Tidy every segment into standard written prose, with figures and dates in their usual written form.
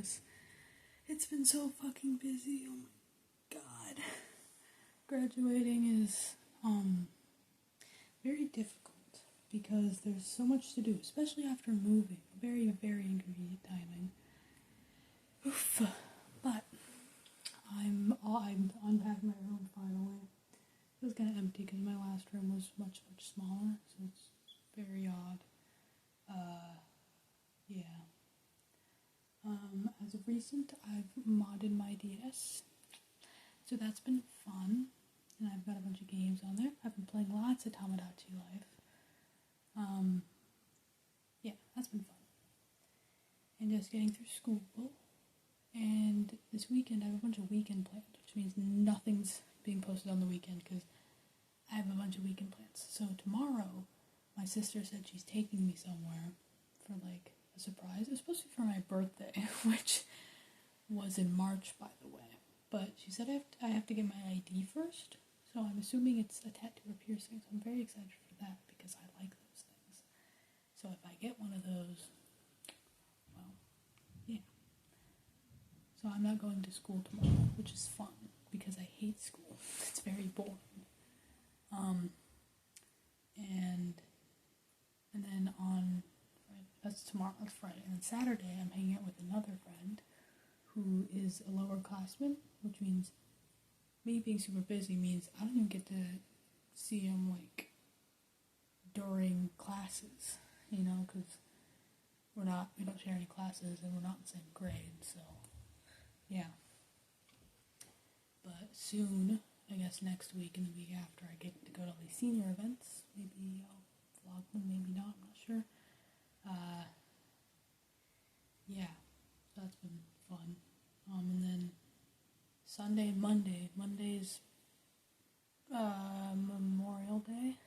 this. It's been so fucking busy. Oh my god. Graduating is very difficult because there's so much to do, especially after moving. Very, very inconvenient timing. Oof. But I'm unpacking my room finally. It was kind of empty because my last room was much, much smaller, so it's very odd. Yeah. As of recent, I've modded my DS, so that's been fun, and I've got a bunch of games on there. I've been playing lots of Tamagotchi Life. Yeah, that's been fun. And just getting through school. And this weekend, I have a bunch of weekend plans, which means nothing's being posted on the weekend because I have a bunch of weekend plans. So tomorrow, my sister said she's taking me somewhere for like a surprise. It was supposed to be for my birthday, which was in March, by the way. But she said I have to get my ID first, so I'm assuming it's a tattoo or piercing. So I'm very excited for that because I like those things. So if I get one of those, well, yeah. So I'm not going to school tomorrow, which is fun because I hate school. It's very boring. And then on Friday, that's tomorrow, that's Friday. And then Saturday, I'm hanging out with another friend who is a lower classman, which means me being super busy means I don't even get to see him like during classes, you know, because we don't share any classes and we're not in the same grade, so yeah. But soon, I guess next week and the week after, I get to go to all these senior events. Maybe I'll vlog them, maybe not, I'm not sure. Yeah, so that's been fun. And then Sunday and Monday's Memorial Day,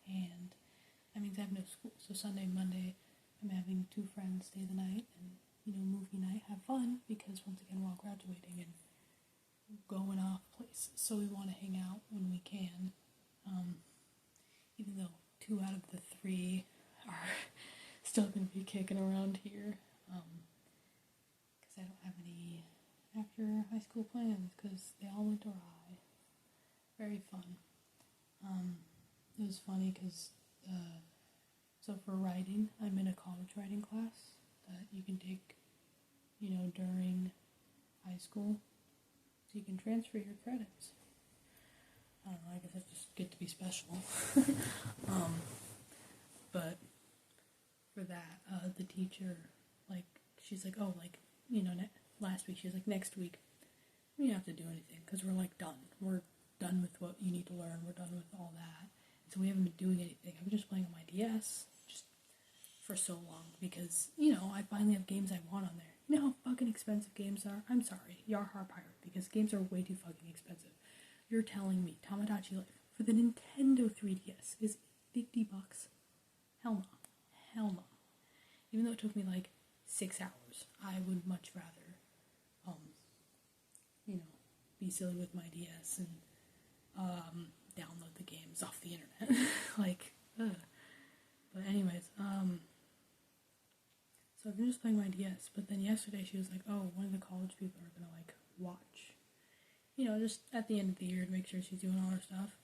and that means I have no school. So Sunday and Monday, I'm having 2 friends stay the night and, movie night, have fun, because once again, we're all graduating and going off places, so we want to hang out when we can, even though 2 out of the 3 are still going to be kicking around here, because I don't have any after high school plans, because they all went awry. Very fun. It was funny because, so for writing, I'm in a college writing class that you can take, during high school, so you can transfer your credits. I don't know, I guess I just get to be special. But for that, the teacher, she's like, oh, last week, she was like, next week, we don't have to do anything, because we're, done. We're done with what you need to learn, we're done with all that. And so we haven't been doing anything. I've been just playing on my DS, just for so long, because, I finally have games I want on there. You know how fucking expensive games are? I'm sorry, you're a pirate, because games are way too fucking expensive. You're telling me Tamagotchi Life for the Nintendo 3DS is $50? Hell no. Hell no. Even though it took me 6 hours, I would much rather, be silly with my DS and, download the games off the internet. But anyways, so I've been just playing my DS, but then yesterday she was like, oh, one of the college people are gonna, watch, just at the end of the year to make sure she's doing all her stuff.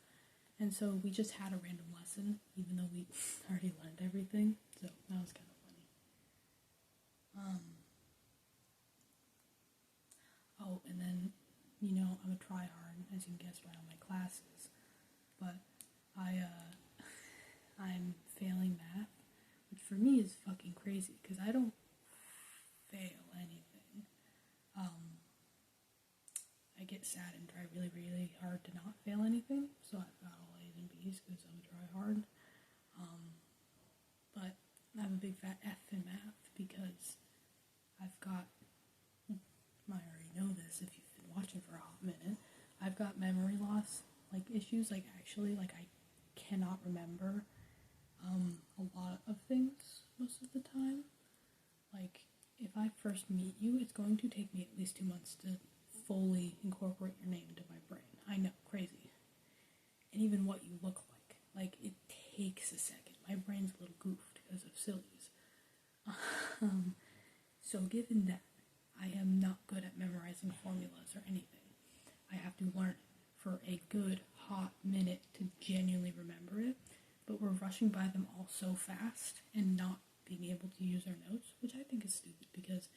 And so we just had a random lesson, even though we already learned everything, so that was kind of funny. Oh, and then, I'm a tryhard, as you can guess by all my classes, but I'm failing math, which for me is fucking crazy, because I don't fail anything. I get sad and try really, really hard to not fail anything, so I've got all A's and B's because I'm a tryhard. But I have a big fat F in math because I've got, you might already know this if you've been watching for a hot minute, I've got memory loss, issues, actually, I cannot remember, a lot of things most of the time. If I first meet you, it's going to take me at least 2 months to fully incorporate your name into my brain. I know, crazy. And even what you look like. It takes a second. My brain's a little goofed because of sillies. So given that, I am not good at memorizing formulas or anything. I have to learn for a good hot minute to genuinely remember it, but we're rushing by them all so fast and not being able to use our notes, which I think is stupid, because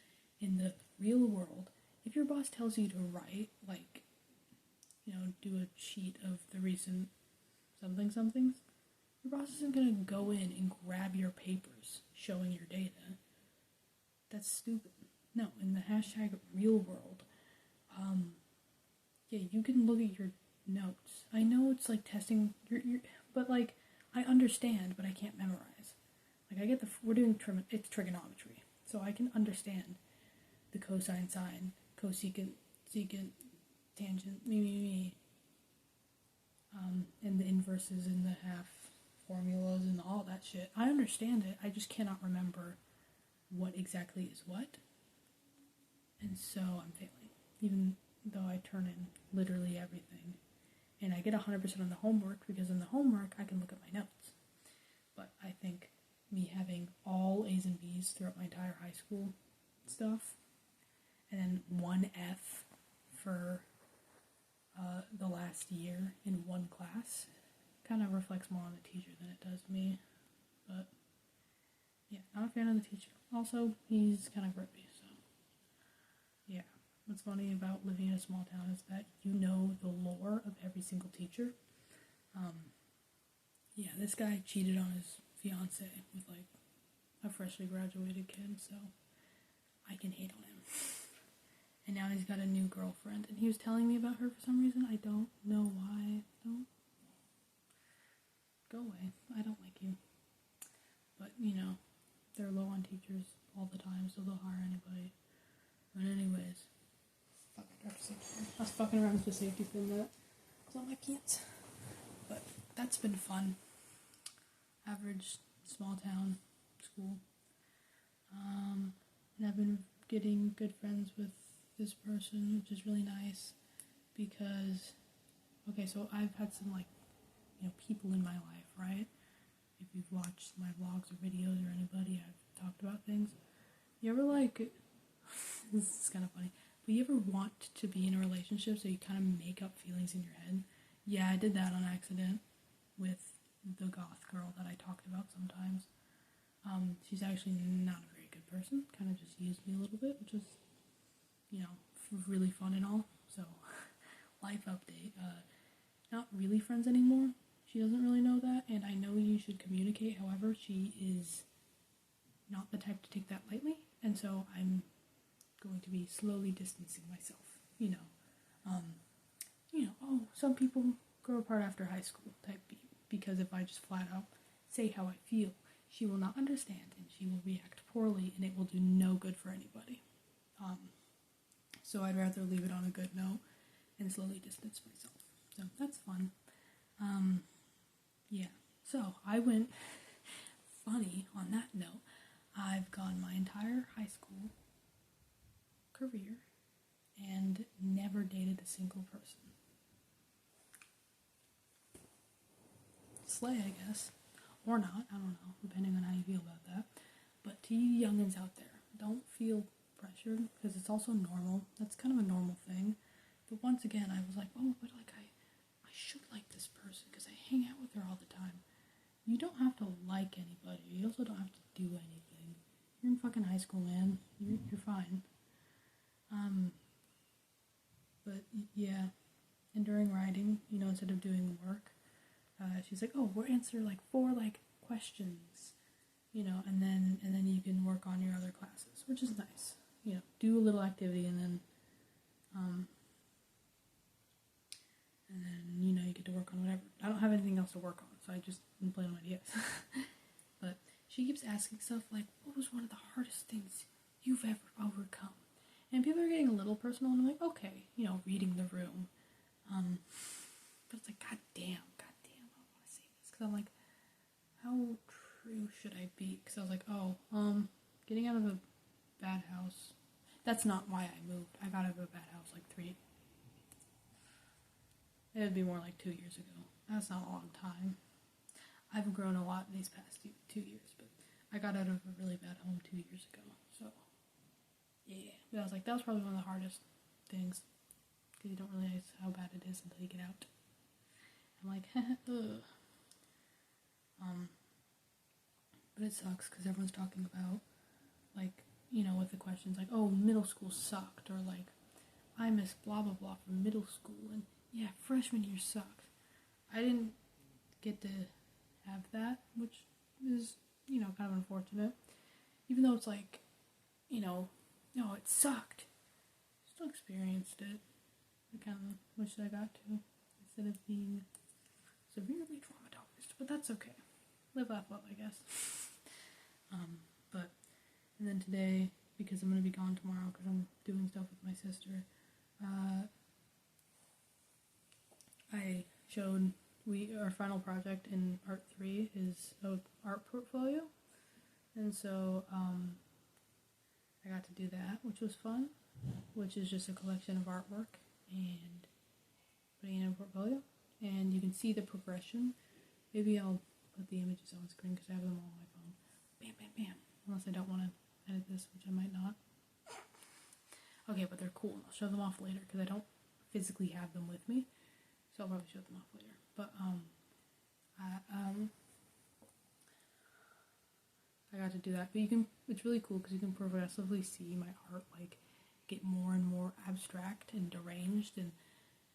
in the real world, if your boss tells you to write, like, do a sheet of the recent somethings, your boss isn't going to go in and grab your papers showing your data. That's stupid. No, in the hashtag real world, you can look at your notes. I know it's like testing but like, I understand, but I can't memorize. Like, I get we're doing it's trigonometry, so I can understand the cosine, sine, cosecant, secant, tangent, and the inverses and the half formulas and all that shit. I understand it, I just cannot remember what exactly is what, and so I'm failing, even though I turn in literally everything, and I get 100% on the homework, because in the homework I can look at my notes. But I think me having all A's and B's throughout my entire high school stuff, and then 1 F for the last year in one class, kind of reflects more on the teacher than it does me. But yeah, not a fan of the teacher. Also, he's kind of grippy, so yeah. What's funny about living in a small town is that you know the lore of every single teacher. Yeah, this guy cheated on his fiance with like a freshly graduated kid, so I can hate on him. And now he's got a new girlfriend, and he was telling me about her for some reason. I don't know why. Don't go away. I don't like you. But they're low on teachers all the time, so they'll hire anybody. But anyways, I was fucking around with the safety pin that was on my pants. But that's been fun. Average small town school. And I've been getting good friends with this person, which is really nice, because so I've had some people in my life, right? If you've watched my vlogs or videos or anybody, I've talked about things. You ever this is kind of funny, but you ever want to be in a relationship so you kind of make up feelings in your head? Yeah, I did that on accident with the goth girl that I talked about sometimes. She's actually not a very good person, kind of just used me a little bit, which is, really fun and all. So, life update, not really friends anymore. She doesn't really know that, and I know you should communicate. However, she is not the type to take that lightly, and so I'm going to be slowly distancing myself. Some people grow apart after high school type beat, because if I just flat out say how I feel, she will not understand, and she will react poorly, and it will do no good for anybody. So I'd rather leave it on a good note and slowly distance myself. So that's fun. Yeah. So I went funny on that note. I've gone my entire high school career and never dated a single person. Slay, I guess. Or not, I don't know, depending on how you feel about that. But to you youngins out there, don't feel pressured, because it's also normal. That's kind of a normal thing. But once again, I was like, oh, but I should like this person because I hang out with her all the time. You don't have to like anybody. You also don't have to do anything. You're in fucking high school, man. You're fine. But yeah, and during writing, instead of doing work, she's like, oh, we'll answer 4 questions, and then you can work on your other classes, which is nice. Do a little activity, and then you get to work on whatever. I don't have anything else to work on, so I just been playing with ideas. But she keeps asking stuff like, what was one of the hardest things you've ever overcome? And people are getting a little personal, and I'm like, okay, reading the room. But it's like, God damn, I don't want to say this, because I'm like, how true should I be? Because I was like, getting out of a bad house. That's not why I moved. I got out of a bad house it would be more like 2 years ago. That's not a long time. I've grown a lot in these past 2 years, but I got out of a really bad home 2 years ago. So, yeah. But I was like, that was probably one of the hardest things, because you don't realize how bad it is until you get out. I'm like, ugh. But it sucks because everyone's talking about, like, you know, with the questions like, oh, middle school sucked, or like, I miss blah blah blah from middle school, and yeah, freshman year sucked. I didn't get to have that, which is, you know, kind of unfortunate. Even though it's like, you know, no, it sucked. Still experienced it. I kind of wish I got to, instead of being severely traumatized. But that's okay. Live, laugh, love, I guess. And then today, because I'm going to be gone tomorrow because I'm doing stuff with my sister, I showed, our final project in Art 3 is an art portfolio. And so, I got to do that, which was fun, which is just a collection of artwork and putting it in a portfolio. And you can see the progression. Maybe I'll put the images on screen because I have them all on my phone. Bam, bam, bam. Unless I don't want to edit this, which I might not. Okay, but they're cool. I'll show them off later because I don't physically have them with me. So I'll probably show them off later. But, I got to do that. But you can, it's really cool because you can progressively see my art, like, get more and more abstract and deranged, and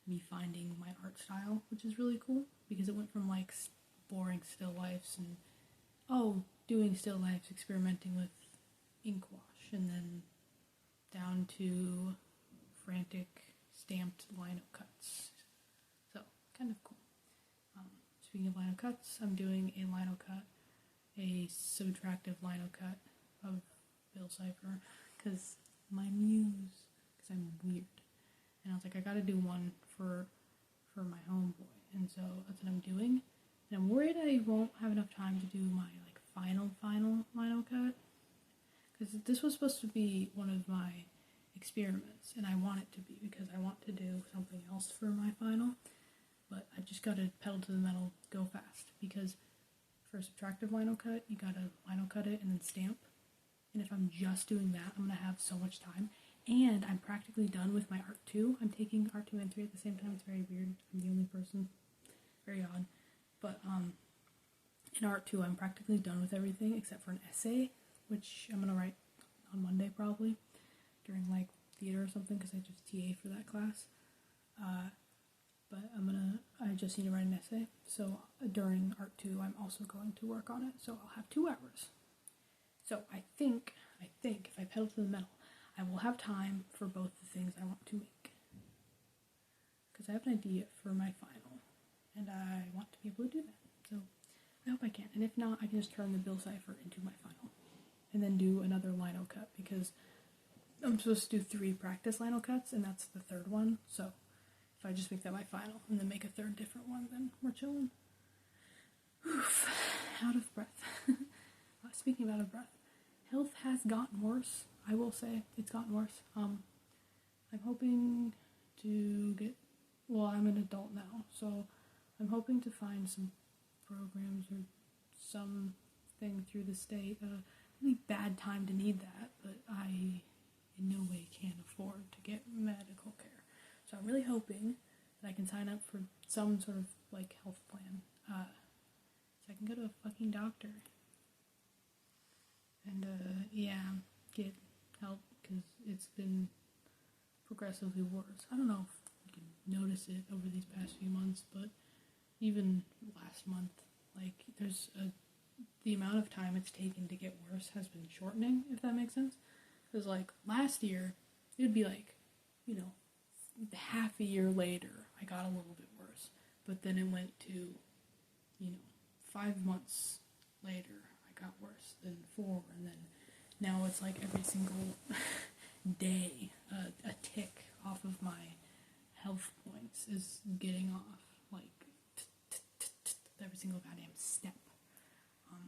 me finding my art style, which is really cool because it went from, like, boring still lifes and, oh, doing still lifes, experimenting with ink wash, and then down to frantic stamped lino cuts. So, kind of cool. Speaking of lino cuts, I'm doing a lino cut, a subtractive lino cut of Bill Cipher, because my muse, because I'm weird. And I was like, I gotta do one for my homeboy, and so that's what I'm doing. And I'm worried I won't have enough time to do my, like, final lino cut, because this was supposed to be one of my experiments, and I want it to be, because I want to do something else for my final, but I just gotta pedal to the metal, go fast, because for a subtractive lino cut, you gotta lino cut it and then stamp, and if I'm just doing that, I'm gonna have so much time, and I'm practically done with my Art 2. I'm taking Art 2 and 3 at the same time. It's very weird. I'm the only person. Very odd. But, in Art 2, I'm practically done with everything except for an essay, which I'm gonna write on Monday probably, during, like, theater or something, because I just TA for that class. But I just need to write an essay, so during Art 2, I'm also going to work on it, so I'll have 2 hours. So I think, if I pedal to the metal, I will have time for both the things I want to make. Because I have an idea for my final, and I want to be able to do that. So I hope I can. And if not, I can just turn the Bill Cipher into my final. And then do another lino cut, because I'm supposed to do 3 practice lino cuts, and that's the 3rd one. So if I just make that my final, and then make a 3rd different one, then we're chilling. Oof. Out of breath. Speaking of out of breath, health has gotten worse. I will say it's gotten worse. I'm hoping to get, well, I'm an adult now, so I'm hoping to find some programs or something through the state. Really bad time to need that, but I in no way can afford to get medical care. So I'm really hoping that I can sign up for some sort of, like, health plan, so I can go to a fucking doctor. And, yeah, get help, because it's been progressively worse. I don't know if you can notice it over these past few months, but even last month, like, the amount of time it's taken to get worse has been shortening, if that makes sense. Because, like, last year, it would be, like, you know, half a year later, I got a little bit worse. But then it went to, you know, 5 months later, I got worse, then 4, and then now it's like every single day, a tick off of my health points is getting off, like, every single goddamn step,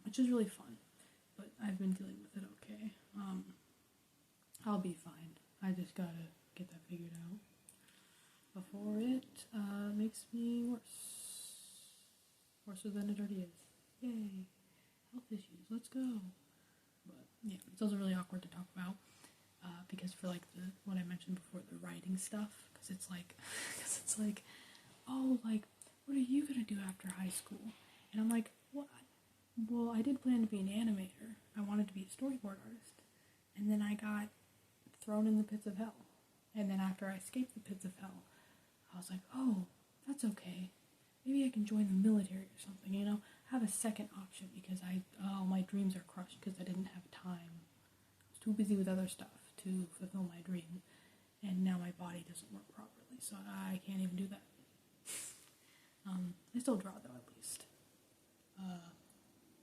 which is really fun, but I've been dealing with it okay. I'll be fine. I just gotta get that figured out before it makes me worse than it already is. Yay, health issues, let's go. But yeah, it's also really awkward to talk about, because for like what I mentioned before, the writing stuff, because it's like, oh, like, what are you gonna do after high school? And I'm like, what? Well, I did plan to be an animator. I wanted to be a storyboard artist, and then I got thrown in the pits of hell. And then after I escaped the pits of hell, I was like, oh, that's okay. Maybe I can join the military or something, you know? Have a second option, because my dreams are crushed because I didn't have time. I was too busy with other stuff to fulfill my dream. And now my body doesn't work properly, so I can't even do that. I still draw, though, at least.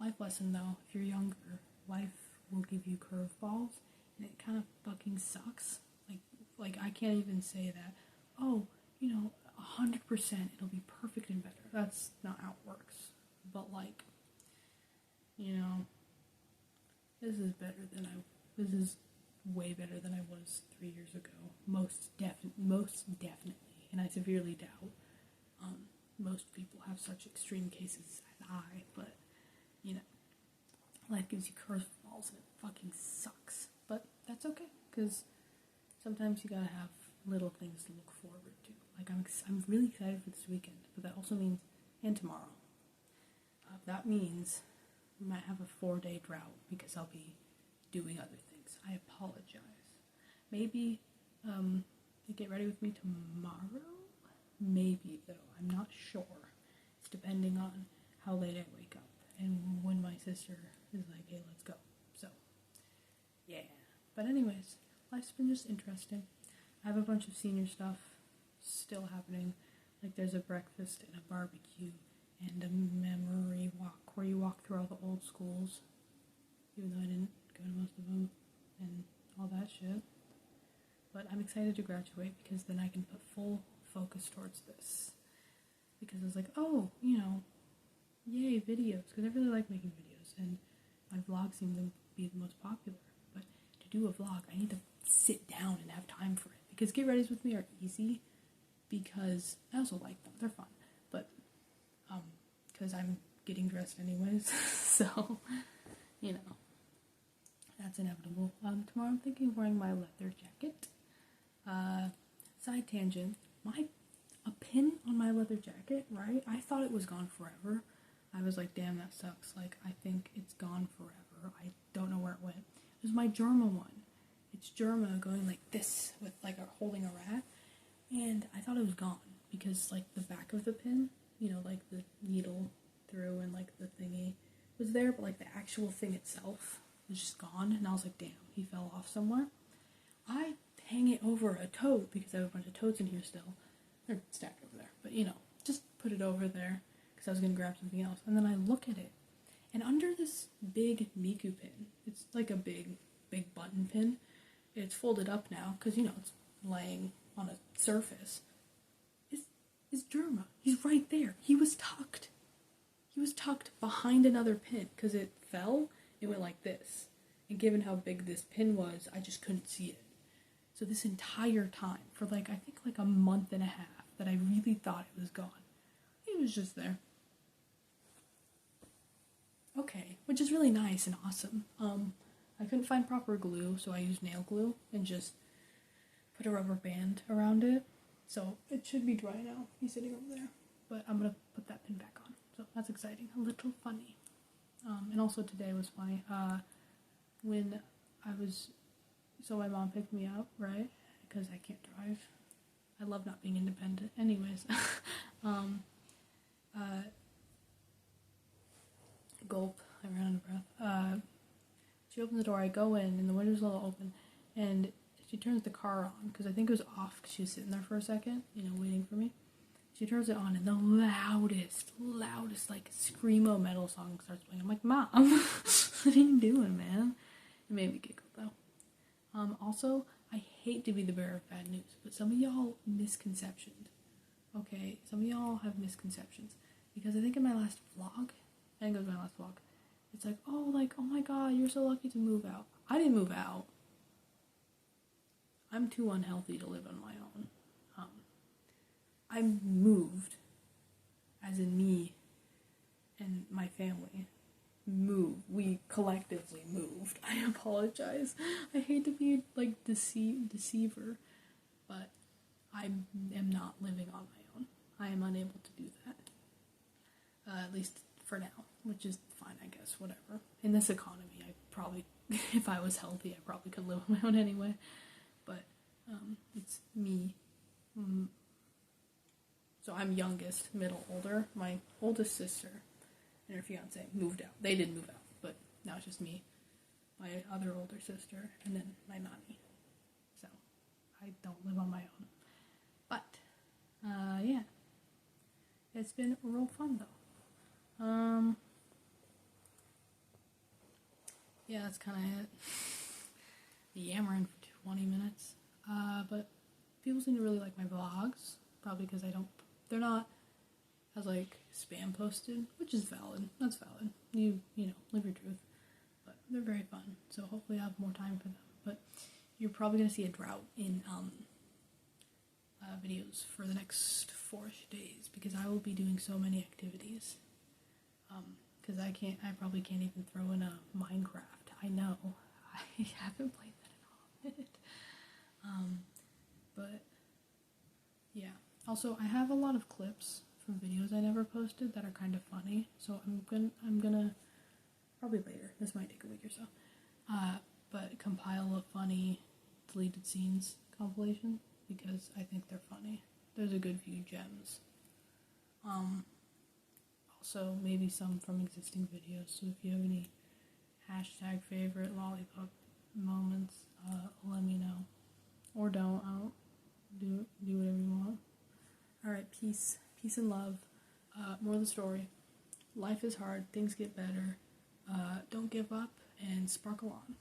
Life lesson, though, if you're younger, life will give you curveballs, and it kind of fucking sucks. Like I can't even say that, oh, 100% it'll be perfect and better. That's not how it works. But like, this is way better than I was 3 years ago. Most definitely. And I severely doubt most people have such extreme cases as I, but life gives you curveballs and it fucking sucks. But that's okay, because sometimes you gotta have little things to look forward to. Like, I'm really excited for this weekend, but that also means, and tomorrow, that means we might have a 4-day drought because I'll be doing other things. I apologize. Maybe, to get ready with me tomorrow? Maybe, though. I'm not sure. It's depending on how late I wake up and when my sister is like, hey, let's go. So, yeah. But anyways, life's been just interesting. I have a bunch of senior stuff still happening. Like, there's a breakfast and a barbecue and a memory walk where you walk through all the old schools, even though I didn't go to most of them and all that shit. But I'm excited to graduate because then I can put full focus towards this. Because I was like, oh, yay, videos. Because I really like making videos, and my vlogs seem to be the most popular. But to do a vlog, I need to sit down and have time for it. Because get readies with me are easy, because I also like them. They're fun. But, because I'm getting dressed anyways. So, that's inevitable. Tomorrow I'm thinking of wearing my leather jacket. Side tangent. A pin on my leather jacket, right? I thought it was gone forever. I was like, damn, that sucks. Like, I think it's gone forever. I don't know where it went. It was my Germa one. It's Germa going like this with like holding a rat. And I thought it was gone because like the back of the pin, like the needle through and like the thingy was there, but like the actual thing itself was just gone. And I was like, damn, he fell off somewhere. I hang it over a tote because I have a bunch of totes in here still. They're stacked over there. But, just put it over there because I was going to grab something else. And then I look at it. And under this big Miku pin, it's like a big button pin. It's folded up now because, it's laying on a surface. Is Germa. He's right there. He was tucked. He was tucked behind another pin because it fell. It went like this. And given how big this pin was, I just couldn't see it. So this entire time, for I think a month and a half, that I really thought it was gone, it was just there. Okay, which is really nice and awesome. I couldn't find proper glue, so I used nail glue and just put a rubber band around it. So it should be dry now. He's sitting over there. But I'm going to put that pin back on. So that's exciting. A little funny. And also today was funny. When so my mom picked me up, right? Because I can't drive. I love not being independent. Anyways. Gulp. I ran out of breath. She opens the door. I go in, and the window's a little open. And she turns the car on, because I think it was off, because she was sitting there for a second, waiting for me. She turns it on, and the loudest, screamo metal song starts playing. I'm like, Mom, what are you doing, man? It made me giggle, though. Also, I hate to be the bearer of bad news, but some of y'all misconceptioned. Okay, some of y'all have misconceptions. Because I think in my last vlog, it's like, oh my god, you're so lucky to move out. I didn't move out. I'm too unhealthy to live on my own. I moved, as in me and my family, we collectively moved. I apologize. I hate to be like deceiver, but I am not living on my own. I am unable to do that. At least for now, which is fine, I guess, whatever. In this economy, I probably, if I was healthy, I probably could live on my own anyway. But it's me. So I'm youngest, middle, older. My oldest sister and her fiance moved out. They did move out, but now it's just me, my other older sister, and then my nanny. So I don't live on my own. But yeah, it's been real fun though. Yeah, that's kind of it. Yammering for 20 minutes. But people seem to really like my vlogs, probably because they're not as like spam posted, which is valid. That's valid. You know, live your truth. But they're very fun, so hopefully I'll have more time for them. But you're probably gonna see a drought in videos for the next 4 days because I will be doing so many activities. Because I probably can't even throw in a Minecraft. I know. I haven't played that in a minute. But yeah. Also, I have a lot of clips from videos I never posted that are kind of funny. So I'm gonna probably later. This might take a week or so. But compile a funny deleted scenes compilation because I think they're funny. There's a good few gems. Also, maybe some from existing videos. So if you have any hashtag favorite lollipop moments, let me know. Or don't. I'll do whatever you want. Alright, peace. Peace and love. More of the story. Life is hard. Things get better. Don't give up and sparkle on.